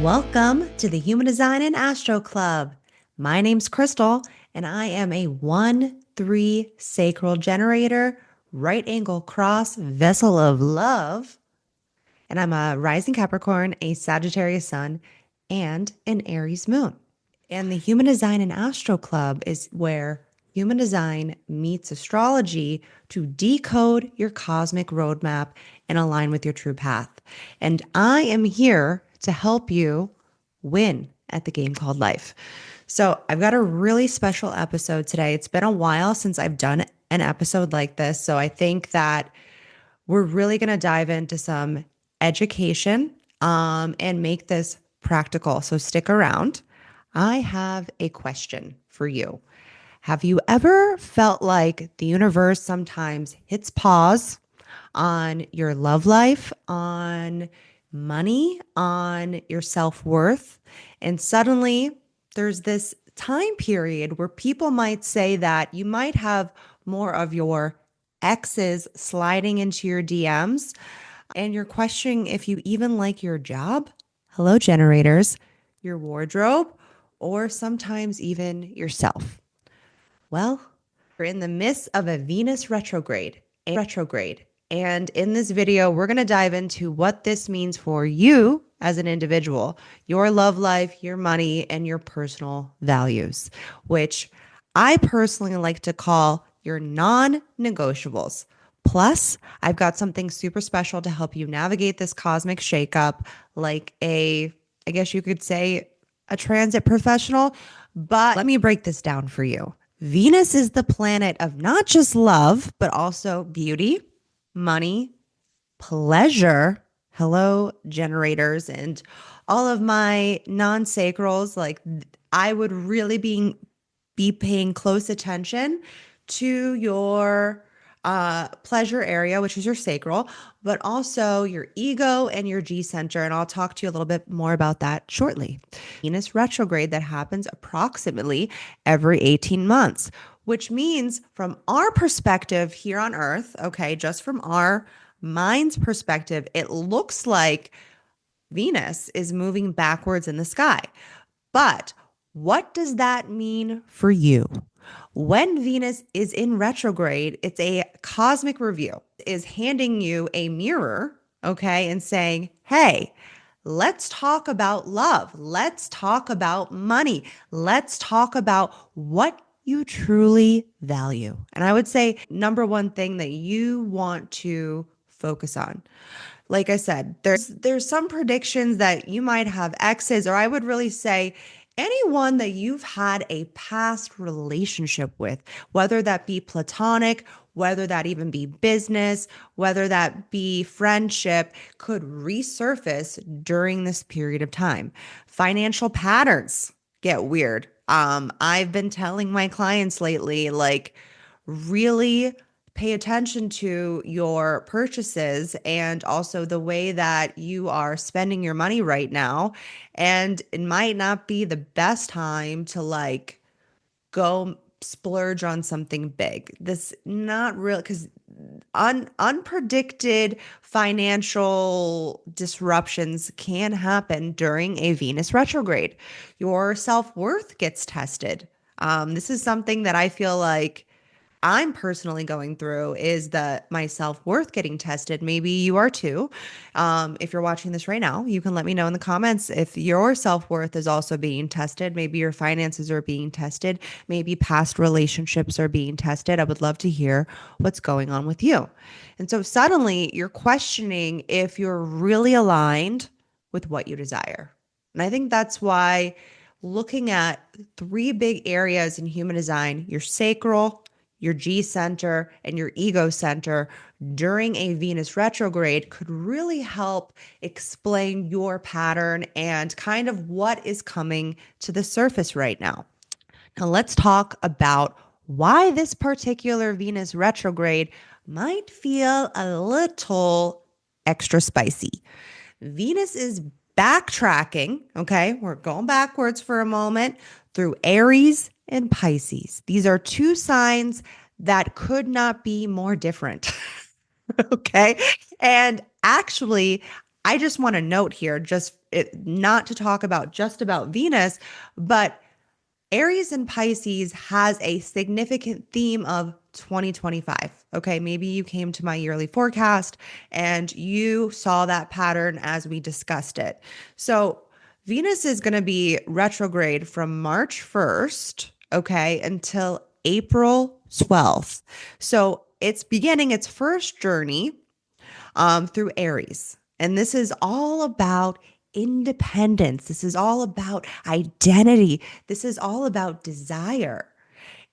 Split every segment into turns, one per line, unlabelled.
Welcome to the Human Design and Astro Club. My name's Crystal, and I am a 1-3 sacral generator, right angle cross vessel of love. And I'm a rising Capricorn, a Sagittarius sun, and an Aries moon. And the Human Design and Astro Club is where human design meets astrology to decode your cosmic roadmap and align with your true path. And I am here to help you win at the game called life. So I've got a really special episode today. It's been a while since I've done an episode like this. So I think that we're really going to dive into some education and make this practical. So stick around. I have a question for you. Have you ever felt like the universe sometimes hits pause on your love life, on money, on your self-worth, and suddenly there's this time period where people might say that you might have more of your exes sliding into your DMs and you're questioning if you even like your job? Hello, generators, your wardrobe, or sometimes even yourself. Well, we're in the midst of a Venus retrograde. And in this video, we're going to dive into what this means for you as an individual, your love life, your money, and your personal values, which I personally like to call your non-negotiables. Plus, I've got something super special to help you navigate this cosmic shakeup, like I guess you could say, a transit professional. But let me break this down for you. Venus is the planet of not just love, but also beauty, money, pleasure. Hello, generators, and all of my non-sacrals. Like, I would really be paying close attention to your pleasure area, which is your sacral, but also your ego and your G center. And I'll talk to you a little bit more about that shortly. Venus retrograde that happens approximately every 18 months, which means from our perspective here on Earth, okay, just from our mind's perspective, it looks like Venus is moving backwards in the sky. But what does that mean for you? When Venus is in retrograde, it's a cosmic review, is handing you a mirror, okay, and saying, hey, let's talk about love. Let's talk about money. Let's talk about what you truly value. And I would say number one thing that you want to focus on. Like I said, there's some predictions that you might have exes, or I would really say anyone that you've had a past relationship with, whether that be platonic, whether that even be business, whether that be friendship, could resurface during this period of time. Financial patterns get weird. I've been telling my clients lately, like, really pay attention to your purchases and also the way that you are spending your money right now. And it might not be the best time to like go splurge on something big. This not real because unpredicted financial disruptions can happen during a Venus retrograde. Your self-worth gets tested. This is something that I feel like I'm personally going through is that my self-worth getting tested. Maybe you are too. If you're watching this right now, you can let me know in the comments if your self-worth is also being tested. Maybe your finances are being tested. Maybe past relationships are being tested. I would love to hear what's going on with you. And so suddenly you're questioning if you're really aligned with what you desire. And I think that's why looking at three big areas in human design, your sacral, your G center, and your ego center during a Venus retrograde could really help explain your pattern and kind of what is coming to the surface right now. Now, let's talk about why this particular Venus retrograde might feel a little extra spicy. Venus is backtracking, okay? We're going backwards for a moment through Aries and Pisces. These are two signs that could not be more different. Okay. And actually, I just want to note here, just not to talk about just about Venus, but Aries and Pisces has a significant theme of 2025. Okay, maybe you came to my yearly forecast and you saw that pattern as we discussed it. So, Venus is going to be retrograde from March 1st, okay, until April 12th. So, it's beginning its first journey through Aries. And this is all about independence. This is all about identity. This is all about desire.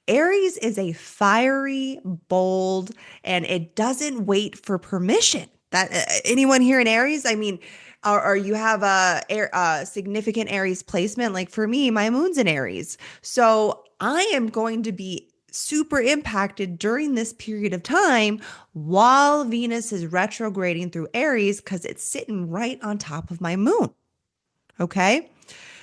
Aries is a fiery, bold, and it doesn't wait for permission. That anyone here in Aries? I mean, or you have a significant Aries placement. Like for me, my moon's in Aries, so I am going to be super impacted during this period of time while Venus is retrograding through Aries because it's sitting right on top of my moon. Okay.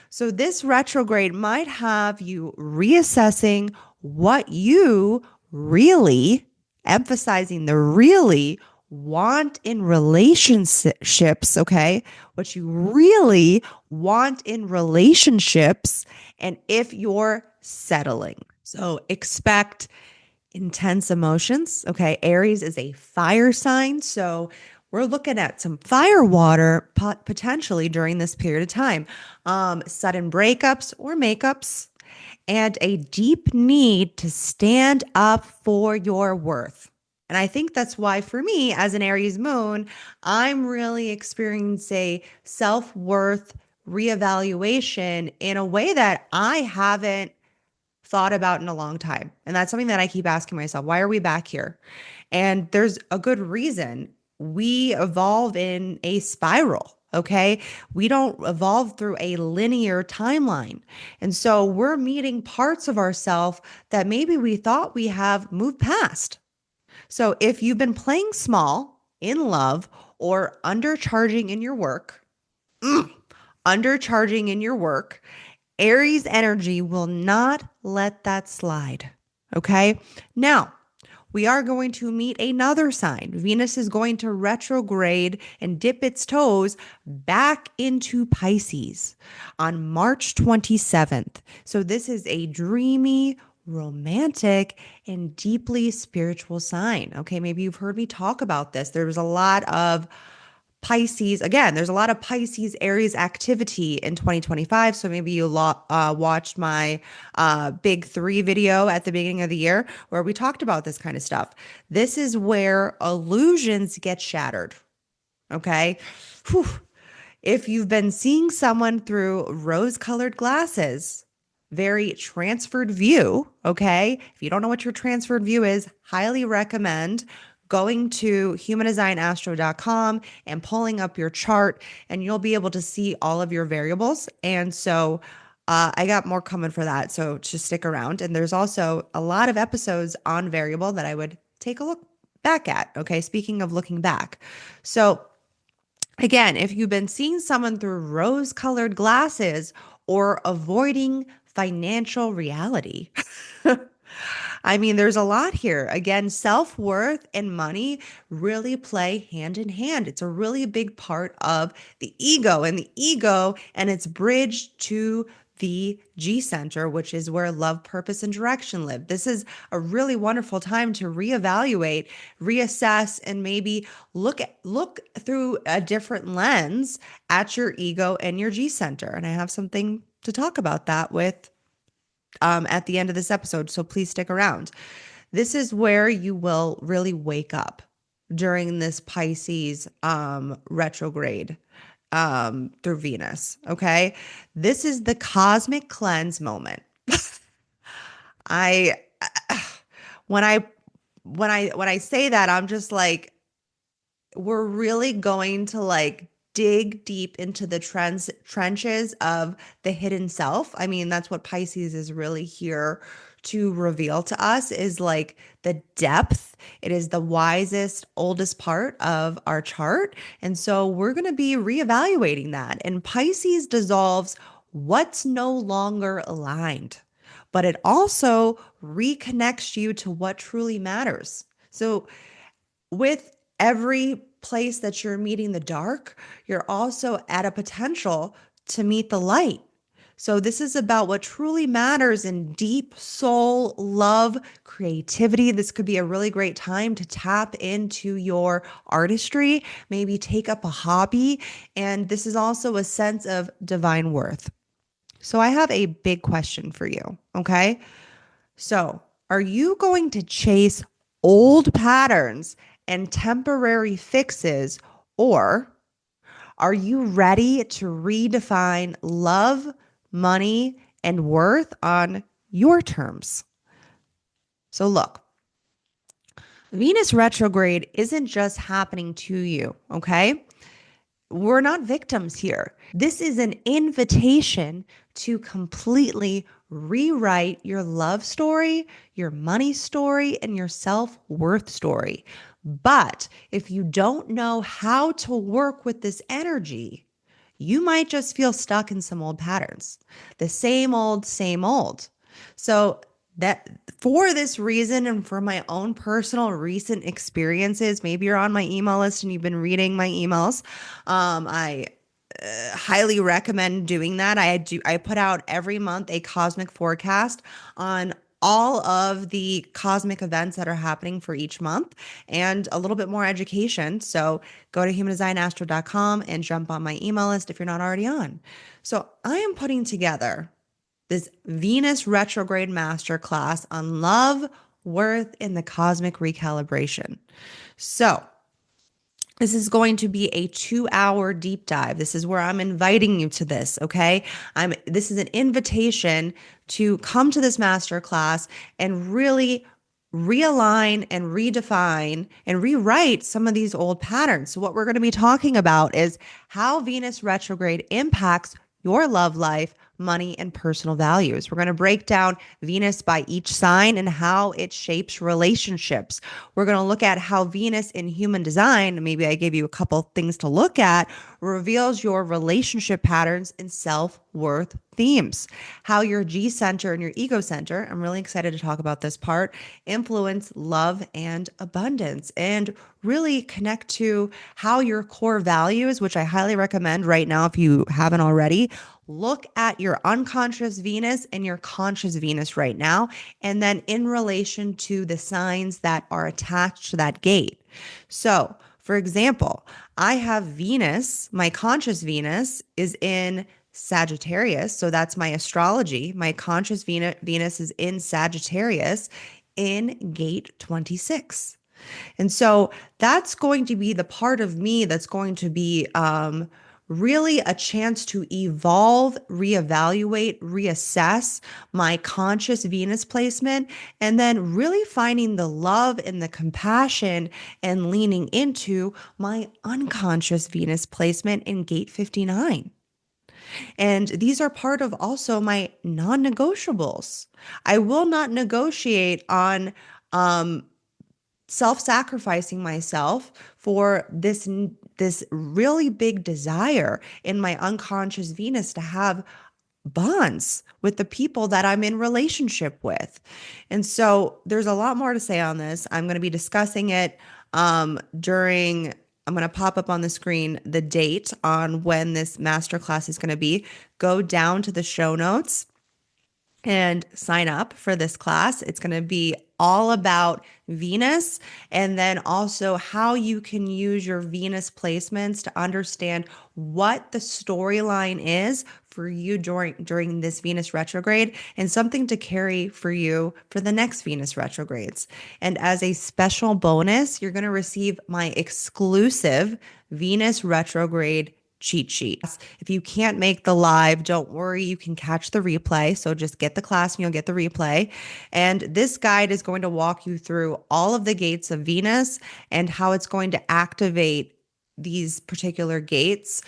So this retrograde might have you reassessing what you really, emphasizing the really want in relationships, okay? What you really want in relationships and if you're settling. So expect intense emotions, okay? Aries is a fire sign, so we're looking at some fire water potentially during this period of time. Sudden breakups or makeups, and a deep need to stand up for your worth. And I think that's why, for me, as an Aries moon, I'm really experiencing a self worth reevaluation in a way that I haven't thought about in a long time. And that's something that I keep asking myself, why are we back here? And there's a good reason. We evolve in a spiral. Okay. We don't evolve through a linear timeline. And so we're meeting parts of ourselves that maybe we thought we have moved past. So if you've been playing small in love or undercharging in your work, undercharging in your work, Aries energy will not let that slide. Okay. Now, we are going to meet another sign. Venus is going to retrograde and dip its toes back into Pisces on March 27th. So, this is a dreamy, romantic, and deeply spiritual sign. Okay. Maybe you've heard me talk about this. There's a lot of Pisces, again, there's a lot of Pisces Aries activity in 2025. So maybe you watched my big three video at the beginning of the year where we talked about this kind of stuff. This is where illusions get shattered. Okay. Whew. If you've been seeing someone through rose colored glasses, very transferred view. Okay. If you don't know what your transferred view is, highly recommend going to humandesignastro.com and pulling up your chart, and you'll be able to see all of your variables. And so I got more coming for that. So just stick around. And there's also a lot of episodes on variable that I would take a look back at. Okay. Speaking of looking back. So again, if you've been seeing someone through rose colored glasses or avoiding financial reality, I mean, there's a lot here. Again, self worth and money really play hand in hand. It's a really big part of the ego, and its bridge to the G center, which is where love, purpose, and direction live. This is a really wonderful time to reevaluate, reassess, and maybe look through a different lens at your ego and your G center. And I have something to talk about that with at the end of this episode. So please stick around. This is where you will really wake up during this Pisces retrograde through Venus. Okay. This is the cosmic cleanse moment. I, when I, when I say that, I'm just like, we're really going to like dig deep into the trenches of the hidden self. I mean, that's what Pisces is really here to reveal to us, is like the depth. It is the wisest, oldest part of our chart. And so we're going to be reevaluating that. And Pisces dissolves what's no longer aligned, but it also reconnects you to what truly matters. So with every place that you're meeting the dark, you're also at a potential to meet the light. So, this is about what truly matters in deep soul, love, creativity. This could be a really great time to tap into your artistry, maybe take up a hobby. And this is also a sense of divine worth. So, I have a big question for you. Okay. So, are you going to chase old patterns and temporary fixes, or are you ready to redefine love, money, and worth on your terms? So, look, Venus retrograde isn't just happening to you, okay? We're not victims here. This is an invitation to completely rewrite your love story, your money story, and your self worth story. But if you don't know how to work with this energy, you might just feel stuck in some old patterns, the same old, same old. So, that for this reason and for my own personal recent experiences, maybe you're on my email list and you've been reading my emails. I highly recommend doing that. I put out every month a cosmic forecast on all of the cosmic events that are happening for each month and a little bit more education. So go to humandesignastro.com and jump on my email list if you're not already on. So I am putting together this Venus retrograde masterclass on love, worth, and the cosmic recalibration. So this is going to be a 2-hour deep dive. This is where I'm inviting you to this, okay? This is an invitation to come to this masterclass and really realign and redefine and rewrite some of these old patterns. So what we're going to be talking about is how Venus retrograde impacts your love life, money, and personal values. We're going to break down Venus by each sign and how it shapes relationships. We're going to look at how Venus in human design, maybe I gave you a couple things to look at, reveals your relationship patterns and self-worth themes, how your G center and your ego center, I'm really excited to talk about this part, influence love and abundance, and really connect to how your core values, which I highly recommend right now if you haven't already, look at your unconscious Venus and your conscious Venus right now, and then in relation to the signs that are attached to that gate. So, for example, I have Venus, my conscious Venus is in Sagittarius. So that's my astrology. My conscious Venus is in Sagittarius in gate 26. And so that's going to be the part of me that's going to be really a chance to evolve, reevaluate, reassess my conscious Venus placement, and then really finding the love and the compassion and leaning into my unconscious Venus placement in gate 59. And these are part of also my non negotiables. I will not negotiate on self-sacrificing myself for this really big desire in my unconscious Venus to have bonds with the people that I'm in relationship with. And so there's a lot more to say on this. I'm going to be discussing it during I'm going to pop up on the screen the date on when this masterclass is going to be. Go down to the show notes and sign up for this class. It's going to be all about Venus and then also how you can use your Venus placements to understand what the storyline is for you during this Venus retrograde and something to carry for you for the next Venus retrogrades. And as a special bonus, you're going to receive my exclusive Venus retrograde cheat sheet. If you can't make the live, don't worry, you can catch the replay. So just get the class and you'll get the replay. And this guide is going to walk you through all of the gates of Venus and how it's going to activate these particular gates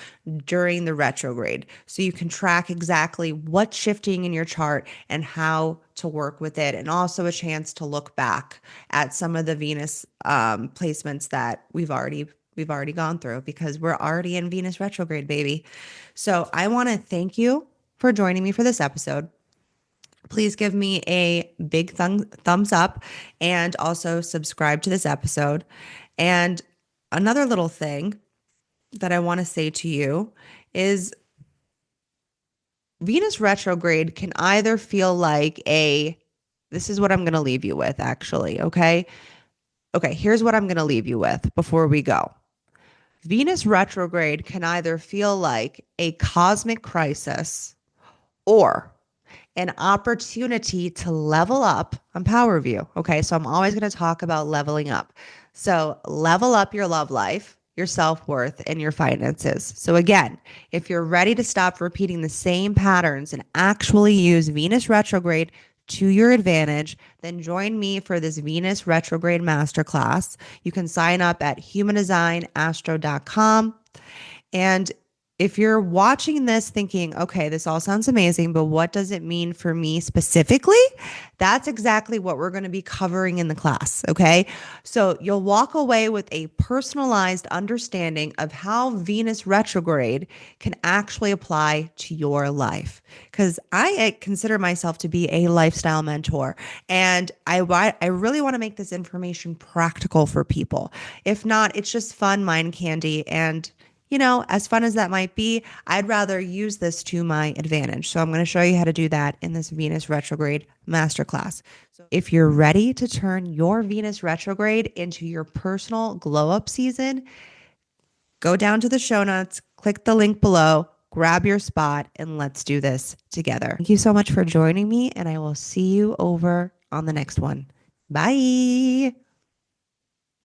during the retrograde. So you can track exactly what's shifting in your chart and how to work with it. And also a chance to look back at some of the Venus placements that we've already gone through because we're already in Venus retrograde, baby. So I want to thank you for joining me for this episode. Please give me a big thumbs up and also subscribe to this episode. And another little thing that I want to say to you is Venus retrograde can either feel like this is what I'm going to leave you with, actually. Okay. Okay. Here's what I'm going to leave you with before we go. Venus retrograde can either feel like a cosmic crisis or an opportunity to level up on Power View. Okay, so I'm always going to talk about leveling up. So, level up your love life, your self worth, and your finances. So, again, if you're ready to stop repeating the same patterns and actually use Venus retrograde to your advantage, then join me for this Venus retrograde masterclass. You can sign up at humandesignastro.com. And if you're watching this thinking, okay, this all sounds amazing, but what does it mean for me specifically? That's exactly what we're going to be covering in the class. Okay. So you'll walk away with a personalized understanding of how Venus retrograde can actually apply to your life. Because I consider myself to be a lifestyle mentor, and I really want to make this information practical for people. If not, it's just fun mind candy. And as fun as that might be, I'd rather use this to my advantage. So I'm going to show you how to do that in this Venus retrograde masterclass. So if you're ready to turn your Venus retrograde into your personal glow up season, go down to the show notes, click the link below, grab your spot, and let's do this together. Thank you so much for joining me, and I will see you over on the next one. Bye.